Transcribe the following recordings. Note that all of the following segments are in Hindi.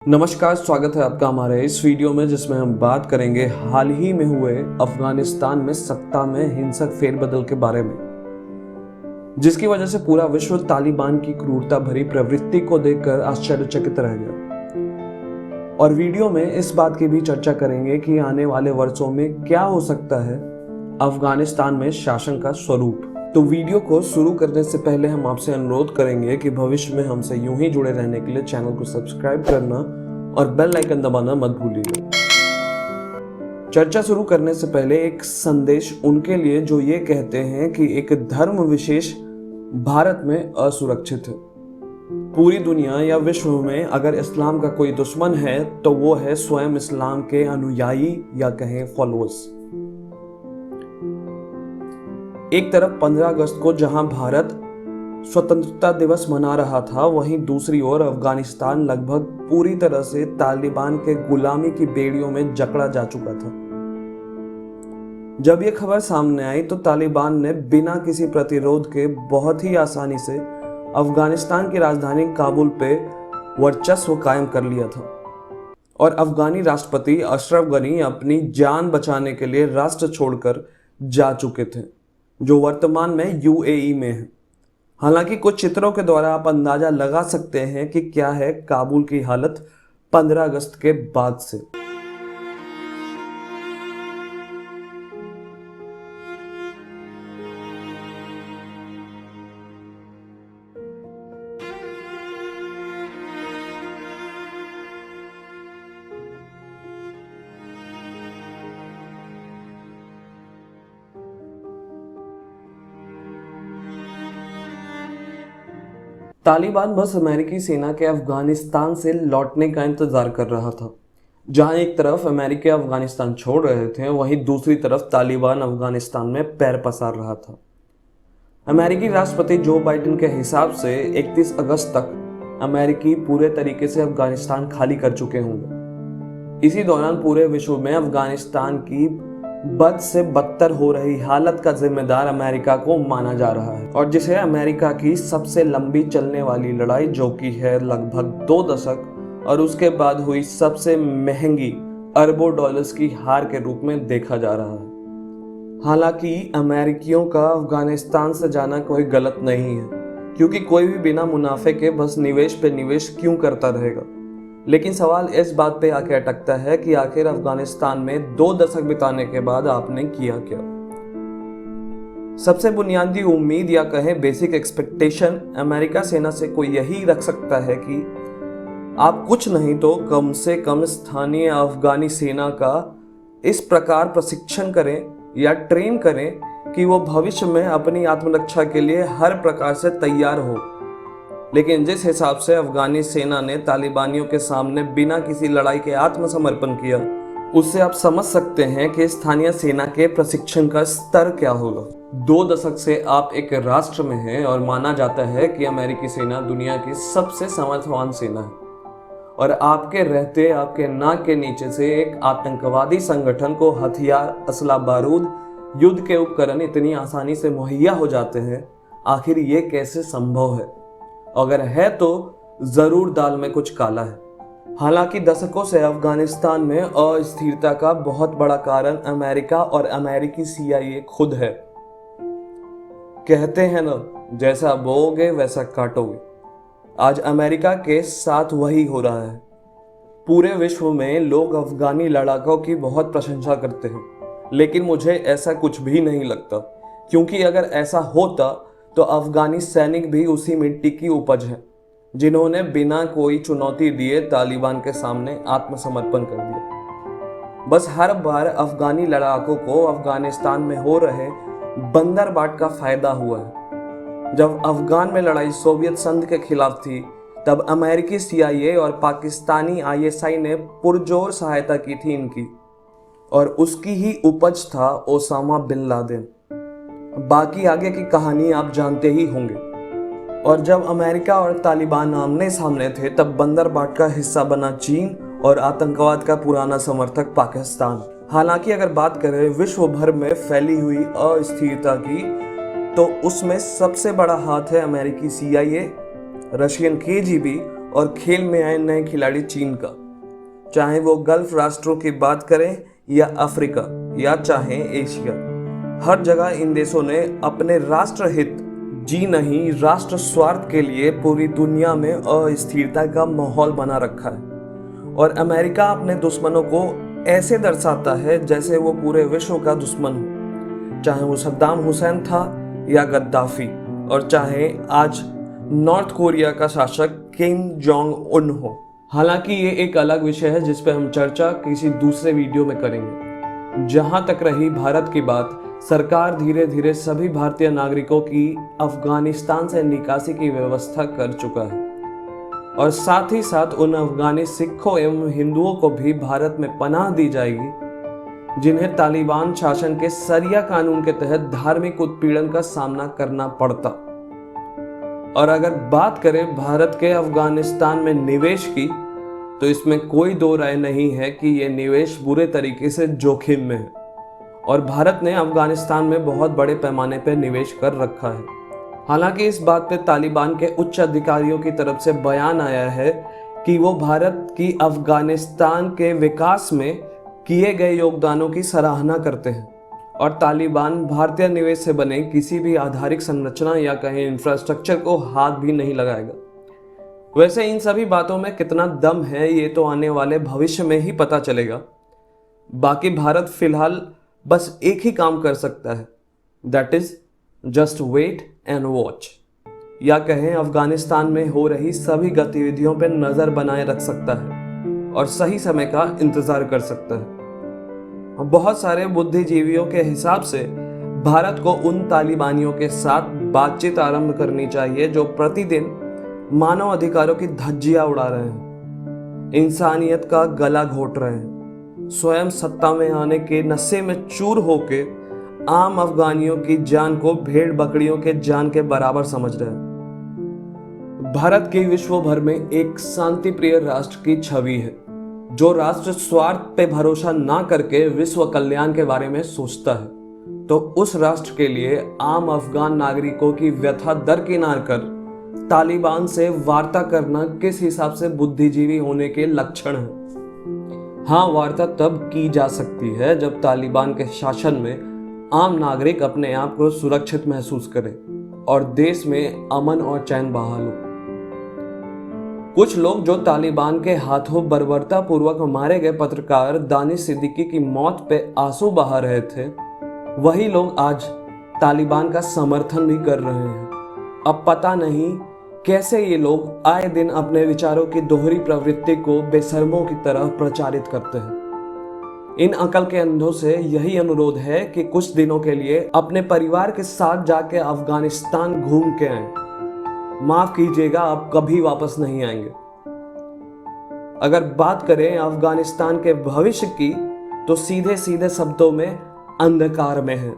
नमस्कार, स्वागत है आपका हमारे इस वीडियो में जिसमें हम बात करेंगे हाल ही में हुए अफगानिस्तान में सत्ता में हिंसक फेरबदल के बारे में, जिसकी वजह से पूरा विश्व तालिबान की क्रूरता भरी प्रवृत्ति को देखकर आश्चर्यचकित रह गया। और वीडियो में इस बात की भी चर्चा करेंगे कि आने वाले वर्षों में क्या हो सकता है अफगानिस्तान में शासन का स्वरूप। तो वीडियो को शुरू करने से पहले हम आपसे अनुरोध करेंगे कि भविष्य में हमसे यूं ही जुड़े रहने के लिए चैनल को सब्सक्राइब करना और बेल आइकन दबाना मत भूलिएगा। चर्चा शुरू करने से पहले एक संदेश उनके लिए जो ये कहते हैं कि एक धर्म विशेष भारत में असुरक्षित है। पूरी दुनिया या विश्व में अगर इस्लाम का कोई दुश्मन है तो वो है स्वयं इस्लाम के अनुयायी या कहें फॉलोअर्स। एक तरफ 15 अगस्त को जहां भारत स्वतंत्रता दिवस मना रहा था, वहीं दूसरी ओर अफगानिस्तान लगभग पूरी तरह से तालिबान के गुलामी की बेड़ियों में जकड़ा जा चुका था। जब यह खबर सामने आई तो तालिबान ने बिना किसी प्रतिरोध के बहुत ही आसानी से अफगानिस्तान की राजधानी काबुल पे वर्चस्व कायम कर लिया था और अफगानी राष्ट्रपति अशरफ गनी अपनी जान बचाने के लिए राष्ट्र छोड़कर जा चुके थे, जो वर्तमान में यूएई में है। हालांकि कुछ चित्रों के द्वारा आप अंदाजा लगा सकते हैं कि क्या है काबुल की हालत 15 अगस्त के बाद से। तालिबान बस अमेरिकी सेना के अफगानिस्तान से लौटने का इंतजार कर रहा था। जहां एक तरफ अमेरिकी अफगानिस्तान छोड़ रहे थे, वहीं दूसरी तरफ तालिबान अफगानिस्तान में पैर पसार रहा था। अमेरिकी राष्ट्रपति जो बाइडेन के हिसाब से 31 अगस्त तक अमेरिकी पूरे तरीके से अफगानिस्तान खाली कर चुके होंगे। इसी दौरान पूरे विश्व में अफगानिस्तान की बद से बदतर हो रही हालत का जिम्मेदार अमेरिका को माना जा रहा है, और जिसे अमेरिका की सबसे लंबी चलने वाली लड़ाई, जो कि है लगभग 2 दशक और उसके बाद हुई सबसे महंगी अरबों डॉलर्स की हार के रूप में देखा जा रहा है। हालांकि अमेरिकियों का अफगानिस्तान से जाना कोई गलत नहीं है, क्योंकि कोई भी बिना मुनाफे के बस निवेश पे निवेश क्यों करता रहेगा। लेकिन सवाल इस बात पे आके अटकता है कि आखिर अफगानिस्तान में 2 दशक बिताने के बाद आपने किया क्या। सबसे बुनियादी उम्मीद या कहें बेसिक एक्सपेक्टेशन अमेरिका सेना से कोई यही रख सकता है कि आप कुछ नहीं तो कम से कम स्थानीय अफगानी सेना का इस प्रकार प्रशिक्षण करें या ट्रेन करें कि वो भविष्य में अपनी आत्मरक्षा के लिए हर प्रकार से तैयार हो। लेकिन जिस हिसाब से अफगानी सेना ने तालिबानियों के सामने बिना किसी लड़ाई के आत्मसमर्पण किया, उससे आप समझ सकते हैं कि स्थानीय सेना के प्रशिक्षण का स्तर क्या होगा। 2 दशक से आप एक राष्ट्र में हैं और माना जाता है कि अमेरिकी सेना दुनिया की सबसे सामर्थ्यवान सेना है, और आपके रहते आपके नाक के नीचे से एक आतंकवादी संगठन को हथियार, असला, बारूद, युद्ध के उपकरण इतनी आसानी से मुहैया हो जाते हैं। आखिर ये कैसे संभव है? अगर है तो जरूर दाल में कुछ काला है। हालांकि दशकों से अफगानिस्तान में अस्थिरता का बहुत बड़ा कारण अमेरिका और अमेरिकी CIA खुद है। कहते हैं ना, जैसा बोओगे वैसा काटोगे। आज अमेरिका के साथ वही हो रहा है। पूरे विश्व में लोग अफगानी लड़ाकों की बहुत प्रशंसा करते हैं, लेकिन मुझे ऐसा कुछ भी नहीं लगता, क्योंकि अगर ऐसा होता तो अफगानी सैनिक भी उसी मिट्टी की उपज है, जिन्होंने बिना कोई चुनौती दिए तालिबान के सामने आत्मसमर्पण कर दिया। बस हर बार अफगानी लड़ाकों को अफगानिस्तान में हो रहे बंदरबाट का फायदा हुआ है। जब अफगान में लड़ाई सोवियत संघ के खिलाफ थी, तब अमेरिकी CIA और पाकिस्तानी ISI ने पुरजोर सहायता की थी इनकी, और उसकी ही उपज था ओसामा बिन लादेन। बाकी आगे की कहानी आप जानते ही होंगे। और जब अमेरिका और तालिबान आमने सामने थे, तब बंदरबाट का हिस्सा बना चीन और आतंकवाद का पुराना समर्थक पाकिस्तान। हालांकि अगर बात करें विश्व भर में फैली हुई अस्थिरता की, तो उसमें सबसे बड़ा हाथ है अमेरिकी CIA, रशियन KGB और खेल में आए नए खिलाड़ी चीन का। चाहे वो गल्फ राष्ट्रों की बात करें या अफ्रीका या चाहे एशिया, हर जगह इन देशों ने अपने राष्ट्र हित जी नहीं राष्ट्र स्वार्थ के लिए पूरी दुनिया में अस्थिरता का माहौल बना रखा है। और अमेरिका अपने दुश्मनों को ऐसे दर्शाता है जैसे वो पूरे विश्व का दुश्मन हो, चाहे वो सद्दाम हुसैन था या गद्दाफी, और चाहे आज नॉर्थ कोरिया का शासक किम जोंग उन हो। हालांकि ये एक अलग विषय है जिस पे हम चर्चा किसी दूसरे वीडियो में करेंगे। जहां तक रही भारत की बात, सरकार धीरे धीरे सभी भारतीय नागरिकों की अफगानिस्तान से निकासी की व्यवस्था कर चुका है और साथ ही साथ उन अफगानी सिखों एवं हिंदुओं को भी भारत में पनाह दी जाएगी जिन्हें तालिबान शासन के सरिया कानून के तहत धार्मिक उत्पीड़न का सामना करना पड़ता। और अगर बात करें भारत के अफगानिस्तान में निवेश की, तो इसमें कोई दो राय नहीं है कि यह निवेश बुरे तरीके से जोखिम में है और भारत ने अफगानिस्तान में बहुत बड़े पैमाने पर निवेश कर रखा है। हालांकि इस बात पे तालिबान के उच्च अधिकारियों की तरफ से बयान आया है कि वो भारत की अफगानिस्तान के विकास में किए गए योगदानों की सराहना करते हैं और तालिबान भारतीय निवेश से बने किसी भी आधारिक संरचना या कहीं इंफ्रास्ट्रक्चर को हाथ भी नहीं लगाएगा। वैसे इन सभी बातों में कितना दम है ये तो आने वाले भविष्य में ही पता चलेगा। बाकी भारत फिलहाल बस एक ही काम कर सकता है, that is just wait and watch, या कहें अफगानिस्तान में हो रही सभी गतिविधियों पर नजर बनाए रख सकता है और सही समय का इंतजार कर सकता है। बहुत सारे बुद्धिजीवियों के हिसाब से भारत को उन तालिबानियों के साथ बातचीत आरंभ करनी चाहिए जो प्रतिदिन मानव अधिकारों की धज्जियां उड़ा रहे हैं, इंसानियत का गला घोट रहे हैं, स्वयं सत्ता में आने के नशे में चूर होके आम अफगानियों की जान को भेड़ बकरियों के जान के बराबर समझ रहे हैं। भारत की विश्व भर में एक शांति प्रिय राष्ट्र की छवि है जो राष्ट्र स्वार्थ पे भरोसा ना करके विश्व कल्याण के बारे में सोचता है। तो उस राष्ट्र के लिए आम अफगान नागरिकों की व्यथा दरकिनार कर तालिबान से वार्ता करना किस हिसाब से बुद्धिजीवी होने के लक्षण है। हाँ, वार्ता तब की जा सकती है जब तालिबान के शासन में आम नागरिक अपने आप को सुरक्षित महसूस करे और देश में अमन और चैन बहाल हो। कुछ लोग जो तालिबान के हाथों बर्बरता पूर्वक मारे गए पत्रकार दानिश सिद्दीकी की मौत पे आंसू बहा रहे थे, वही लोग आज तालिबान का समर्थन भी कर रहे हैं। अब पता नहीं कैसे ये लोग आए दिन अपने विचारों की दोहरी प्रवृत्ति को बेशर्मों की तरह प्रचारित करते हैं। इन अकल के अंधों से यही अनुरोध है कि कुछ दिनों के लिए अपने परिवार के साथ जाके अफगानिस्तान घूम के आए। माफ कीजिएगा, आप कभी वापस नहीं आएंगे। अगर बात करें अफगानिस्तान के भविष्य की, तो सीधे सीधे शब्दों में अंधकार में है,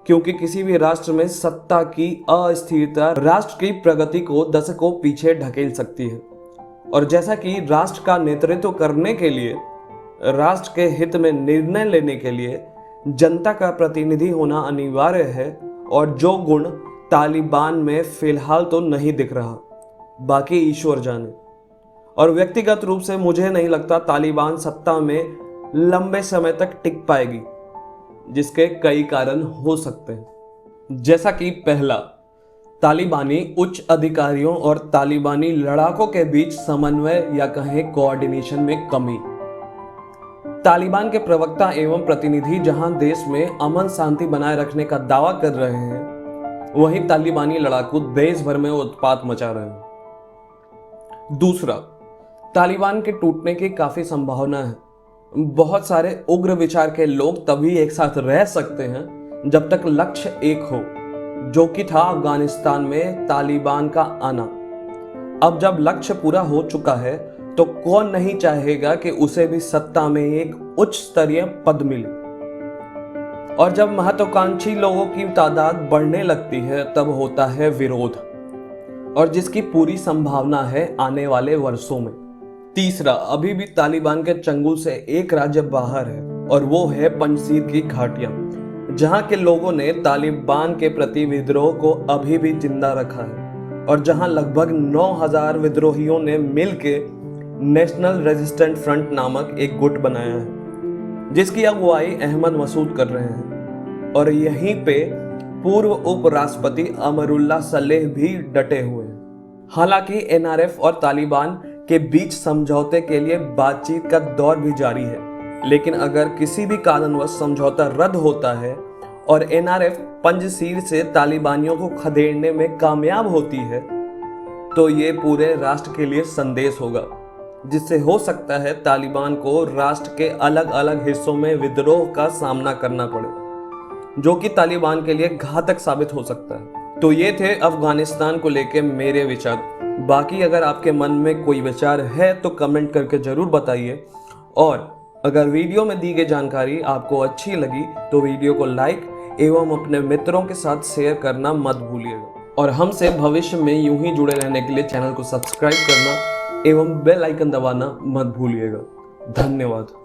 क्योंकि किसी भी राष्ट्र में सत्ता की अस्थिरता राष्ट्र की प्रगति को दशकों पीछे ढकेल सकती है। और जैसा कि राष्ट्र का नेतृत्व करने के लिए, राष्ट्र के हित में निर्णय लेने के लिए जनता का प्रतिनिधि होना अनिवार्य है, और जो गुण तालिबान में फिलहाल तो नहीं दिख रहा, बाकी ईश्वर जाने। और व्यक्तिगत रूप से मुझे नहीं लगता तालिबान सत्ता में लंबे समय तक टिक पाएगी, जिसके कई कारण हो सकते हैं। जैसा कि पहला, तालिबानी उच्च अधिकारियों और तालिबानी लड़ाकों के बीच समन्वय या कहें कोऑर्डिनेशन में कमी। तालिबान के प्रवक्ता एवं प्रतिनिधि जहां देश में अमन शांति बनाए रखने का दावा कर रहे हैं, वहीं तालिबानी लड़ाकू देश भर में उत्पात मचा रहे हैं। दूसरा, तालिबान के टूटने की काफी संभावना है। बहुत सारे उग्र विचार के लोग तभी एक साथ रह सकते हैं जब तक लक्ष्य एक हो, जो कि था अफगानिस्तान में तालिबान का आना। अब जब लक्ष्य पूरा हो चुका है तो कौन नहीं चाहेगा कि उसे भी सत्ता में एक उच्च स्तरीय पद मिले। और जब महत्वाकांक्षी लोगों की तादाद बढ़ने लगती है तब होता है विरोध, और जिसकी पूरी संभावना है आने वाले वर्षों में। तीसरा, अभी भी तालिबान के चंगुल से एक राज्य बाहर है, और वो है पंजशीर की घाटियां, जहां के लोगों ने तालिबान के प्रति विद्रोह को अभी भी जिंदा रखा है। और जहां लगभग 9,000 विद्रोहियों ने मिलके नेशनल रेजिस्टेंट फ्रंट नामक एक गुट बनाया है, जिसकी अगुवाई अहमद मसूद कर रहे हैं। और यहीं पे पूर्व उपराष्ट्रपति अमरुल्लाह सलेह भी डटे हुए हैं। हालांकि एनआरएफ और तालिबान के बीच समझौते के लिए बातचीत का दौर भी जारी है, लेकिन अगर किसी भी कारणवश समझौता रद्द होता है और एनआरएफ पंजशीर से तालिबानियों को खदेड़ने में कामयाब होती है, तो ये पूरे राष्ट्र के लिए संदेश होगा, जिससे हो सकता है तालिबान को राष्ट्र के अलग अलग हिस्सों में विद्रोह का सामना करना पड़े, जो कि तालिबान के लिए घातक साबित हो सकता है। तो ये थे अफगानिस्तान को लेके मेरे विचार। बाकी अगर आपके मन में कोई विचार है तो कमेंट करके जरूर बताइए, और अगर वीडियो में दी गई जानकारी आपको अच्छी लगी तो वीडियो को लाइक एवं अपने मित्रों के साथ शेयर करना मत भूलिएगा। और हमसे भविष्य में यूं ही जुड़े रहने के लिए चैनल को सब्सक्राइब करना एवं बेल आइकन दबाना मत भूलिएगा। धन्यवाद।